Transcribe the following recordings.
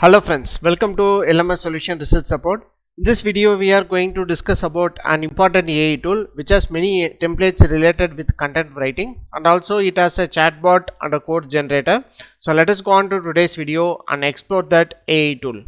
Hello friends, welcome to LMS Solution Research Support. In this video we are going to discuss about an important AI tool which has many templates related with content writing, and also it has a chatbot and a code generator. So let us go on to today's video and explore that AI tool.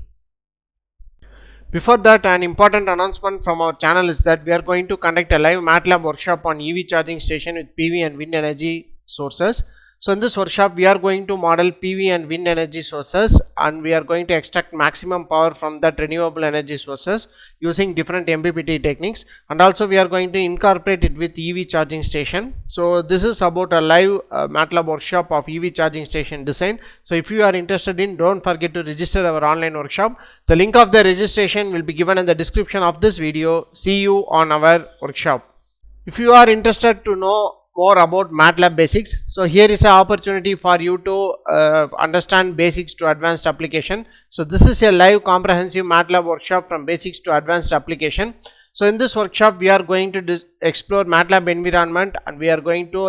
Before that, an important announcement from our channel is that we are going to conduct a live MATLAB workshop on EV charging station with PV and wind energy sources. So in this workshop we are going to model PV and wind energy sources, and we are going to extract maximum power from that renewable energy sources using different MPPT techniques, and also we are going to incorporate it with EV charging station. So this is about a live MATLAB workshop of EV charging station design. So if you are interested in, don't forget to register our online workshop. The link of the registration will be given in the description of this video. See you on our workshop. If you are interested to know more about MATLAB basics, so here is an opportunity for you to understand basics to advanced application. So this is a live comprehensive MATLAB workshop from basics to advanced application. So in this workshop we are going to explore MATLAB environment, and we are going to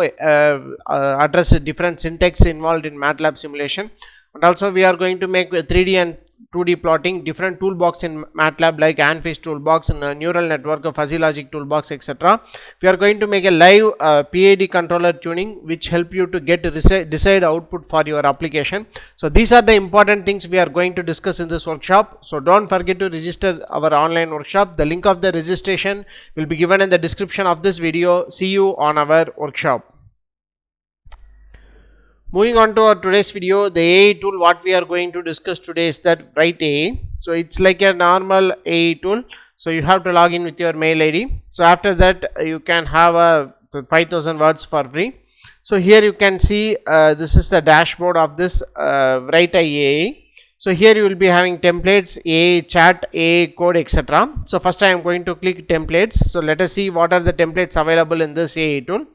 address the different syntax involved in MATLAB simulation, and also we are going to make 3D and 2D plotting, different toolbox in MATLAB like ANFIS toolbox and neural network, fuzzy logic toolbox, etc. We are going to make a live PID controller tuning which help you to get desired output for your application. So these are the important things we are going to discuss in this workshop. So don't forget to register our online workshop. The link of the registration will be given in the description of this video. See you on our workshop. Moving on to our today's video, the AI tool what we are going to discuss today is that Writei. So it's like a normal AI tool. So you have to log in with your mail ID. So after that you can have a 5000 words for free. So here you can see this is the dashboard of this Writei AI. So here you will be having templates, AI chat, AI code, etc. So first I am going to click templates. So let us see what are the templates available in this AI tool.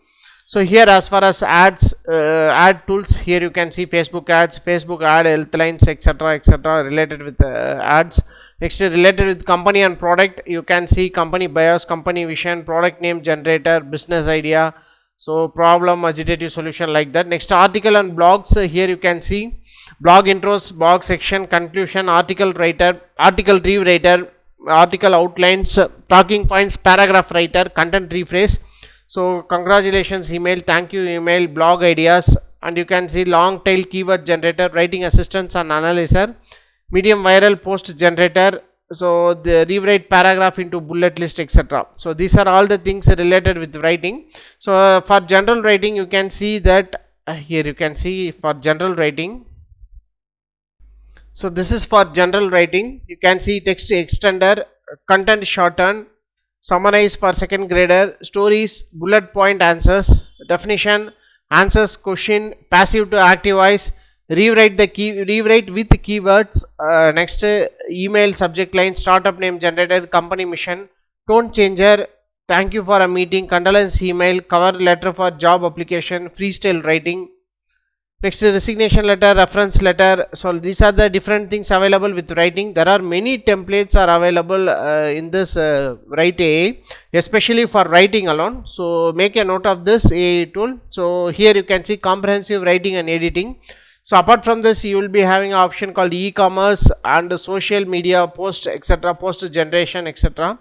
So here as far as ads, ad tools, here you can see Facebook ads, Facebook ad, health lines, etc, related with ads. Next, related with company and product, you can see company bios, company vision, product name generator, business idea, so problem, agitative solution, like that. Next, article and blogs, here you can see blog intros, blog section, conclusion, article writer, article rewriter, article outlines, talking points, paragraph writer, content rephrase. So congratulations email, thank you email, blog ideas, and you can see long tail keyword generator, writing assistance and analyzer, medium viral post generator, so the rewrite paragraph into bullet list, etc. So these are all the things related with writing. So for general writing you can see that here you can see for general writing. So this is for general writing. You can see text extender, content shorten, summarize for second grader, stories, bullet point answers, definition, answers question, passive to active voice, rewrite with keywords, next email subject line, startup name generator, company mission, tone changer, thank you for a meeting, condolence email, cover letter for job application, freestyle writing. Next, resignation letter, reference letter. So these are the different things available with writing. There are many templates are available in this Writei, especially for writing alone. So make a note of this AI tool. So here you can see comprehensive writing and editing. So apart from this, you will be having an option called e-commerce and social media post, etc, post generation, etc.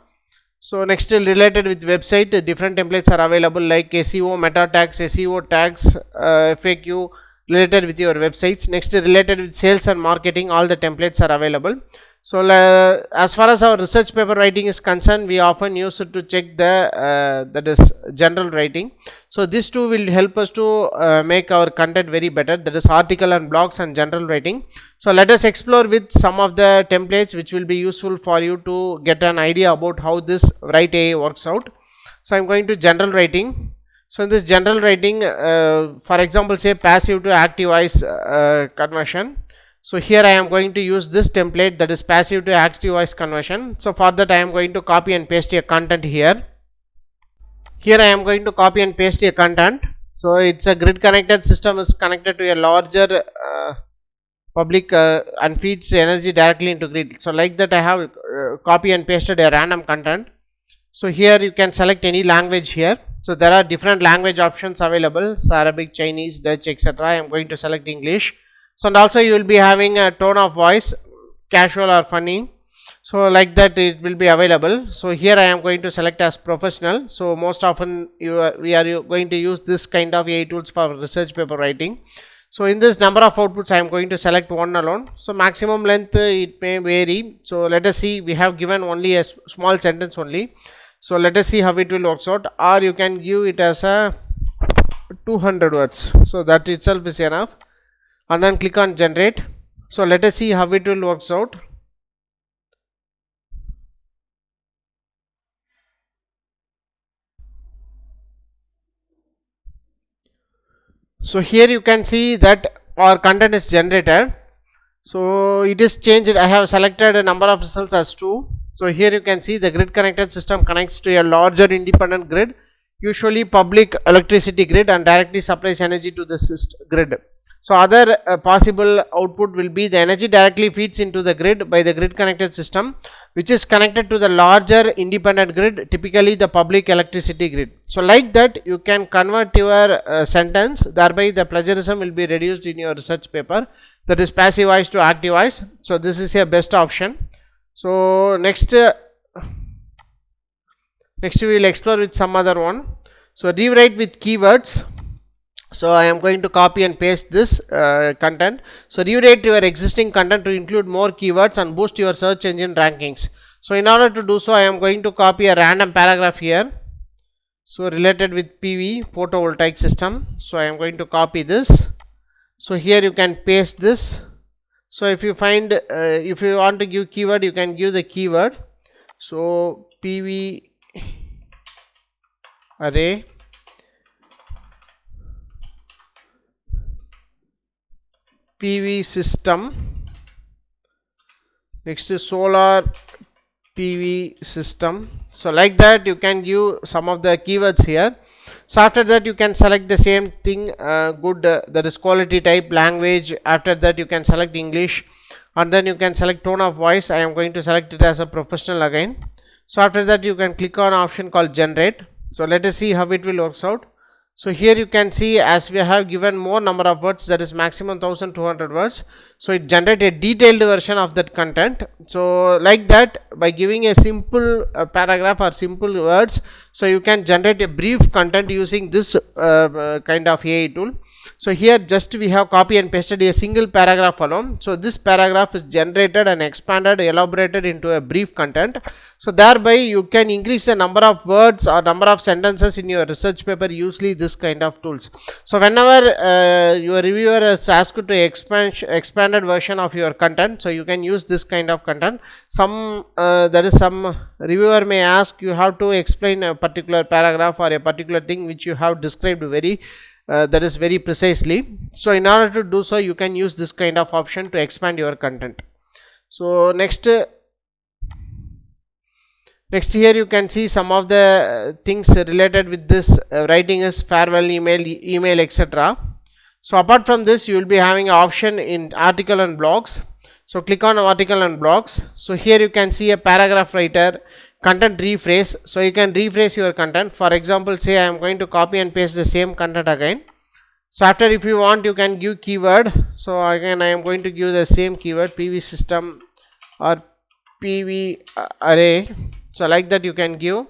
So next, related with website, different templates are available like SEO, meta tags, SEO tags, FAQ, related with your websites. Next, related with sales and marketing, all the templates are available. So as far as our research paper writing is concerned, we often use it to check the that is general writing. So this too will help us to make our content very better, that is article and blogs and general writing. So let us explore with some of the templates which will be useful for you to get an idea about how this Writei works out. So I am going to general writing. So in this general writing, for example, say passive to active voice conversion. So here I am going to use this template, that is passive to active voice conversion. So for that I am going to copy and paste a content here. Here I am going to copy and paste a content. So it's a grid connected system is connected to a larger public and feeds energy directly into grid. So like that I have copy and pasted a random content. So here you can select any language here. So there are different language options available, so Arabic, Chinese, Dutch, etc. I am going to select English. So and also you will be having a tone of voice. casual or funny. So like that it will be available. So here I am going to select as professional. So most often we are going to use this kind of AI tools for research paper writing. So in this number of outputs I am going to select one alone. So maximum length it may vary. So let us see, we have given only a small sentence only. So let us see how it will works out, or you can give it as a 200 words. So that itself is enough, and then click on generate. So let us see how it will works out. So here you can see that our content is generated. So it is changed. I have selected a number of results as 2. So here you can see the grid connected system connects to a larger independent grid, usually public electricity grid, and directly supplies energy to the grid. So other possible output will be the energy directly feeds into the grid by the grid connected system, which is connected to the larger independent grid, typically the public electricity grid. So like that you can convert your sentence, thereby the plagiarism will be reduced in your research paper, that is passive voice to active voice. So this is a best option. So next we will explore with some other one. So rewrite with keywords. So I am going to copy and paste this content. So rewrite your existing content to include more keywords and boost your search engine rankings. So in order to do so, I am going to copy a random paragraph here. So related with PV, photovoltaic system. So I am going to copy this. So here you can paste this. So if you find if you want to give keyword, you can give the keyword. So PV array PV system, next is solar PV system. So like that you can give some of the keywords here. So after that you can select the same thing, that is quality type, language. After that you can select English, and then you can select tone of voice. I am going to select it as a professional again. So after that you can click on option called generate. So let us see how it will works out. So here you can see, as we have given more number of words, that is maximum 1200 words. So it generates a detailed version of that content. So like that, by giving a simple paragraph or simple words, so you can generate a brief content using this kind of AI tool. So here just we have copy and pasted a single paragraph alone. So this paragraph is generated and expanded, elaborated into a brief content. So thereby you can increase the number of words or number of sentences in your research paper using this kind of tools. So whenever your reviewer is asked to expanded version of your content, so you can use this kind of content. Some reviewer may ask you have to explain a particular paragraph or a particular thing which you have described very very precisely. So in order to do so, you can use this kind of option to expand your content. So next here you can see some of the things related with this writing is farewell email etc. So apart from this, you will be having an option in article and blogs. So click on article and blogs. So here you can see a paragraph writer, content rephrase. So you can rephrase your content. For example, say I am going to copy and paste the same content again. So after, if you want, you can give keyword. So again I am going to give the same keyword, PV system or PV array. So like that you can give.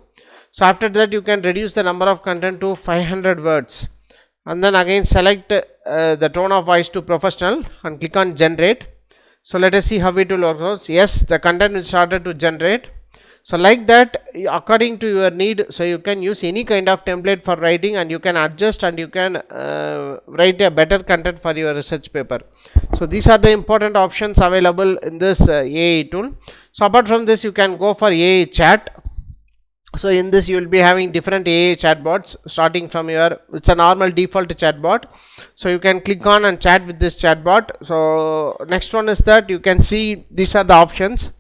So after that you can reduce the number of content to 500 words, and then again select the tone of voice to professional and click on generate. So let us see how it will work out. Yes, the content will started to generate. So like that, according to your need, so you can use any kind of template for writing, and you can adjust and you can write a better content for your research paper. So these are the important options available in this AI tool. So apart from this, you can go for AI chat. So in this you will be having different AI chatbots, starting from your, it's a normal default chatbot. So you can click on and chat with this chatbot. So next one is that you can see these are the options.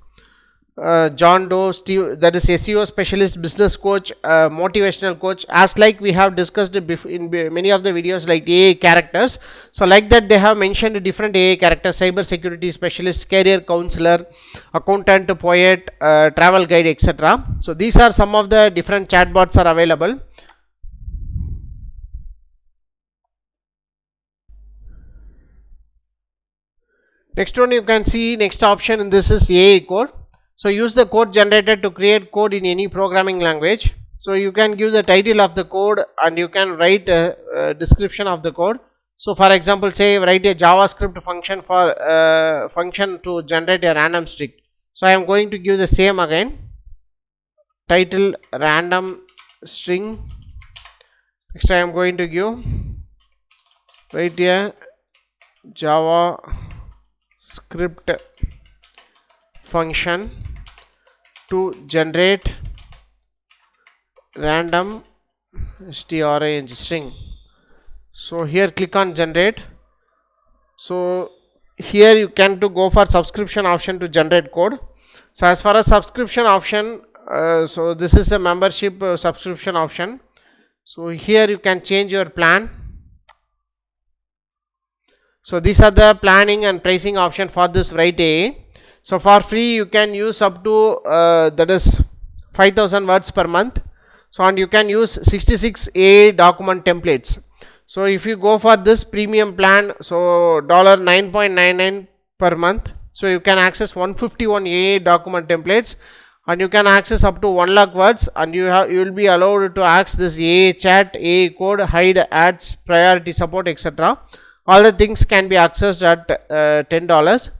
John Doe, Steve, that is SEO specialist, business coach, motivational coach, as like we have discussed in many of the videos, like AI characters. So like that they have mentioned different AI characters: cyber security specialist, career counselor, accountant, poet, travel guide, etc. So these are some of the different chatbots are available. Next one you can see, next option in this is AI code. So use the code generator to create code in any programming language. So you can give the title of the code and you can write a description of the code. So for example, say write a JavaScript function for function to generate a random string. So I am going to give the same again, title random string. Next I am going to give write a JavaScript function to generate random string. So here click on generate. So here you can to go for subscription option to generate code. So as far as subscription option, so this is a membership subscription option. So here you can change your plan. So these are the planning and pricing option for this Writei. So for free you can use up to that is 5000 words per month. So and you can use 66 AI document templates. So if you go for this premium plan, so $9.99 per month, so you can access 151 AI document templates and you can access up to 1 lakh words, and you will be allowed to access this AI chat, AI code, hide ads, priority support, etc. All the things can be accessed at $10.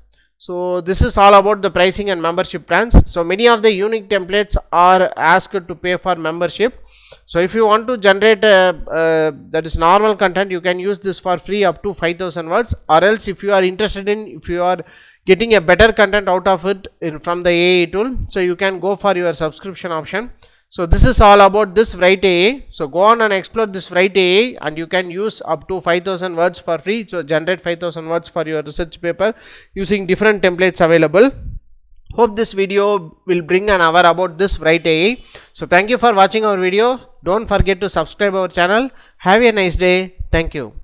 So this is all about the pricing and membership plans. So many of the unique templates are asked to pay for membership. So if you want to generate that is normal content, you can use this for free up to 5000 words, or else if you are interested in, if you are getting a better content out of it from the AI tool, so you can go for your subscription option. So this is all about this Writei. So go on and explore this Writei and you can use up to 5000 words for free. So generate 5000 words for your research paper using different templates available. Hope this video will bring an hour about this Writei. So thank you for watching our video. Don't forget to subscribe our channel. Have a nice day. Thank you.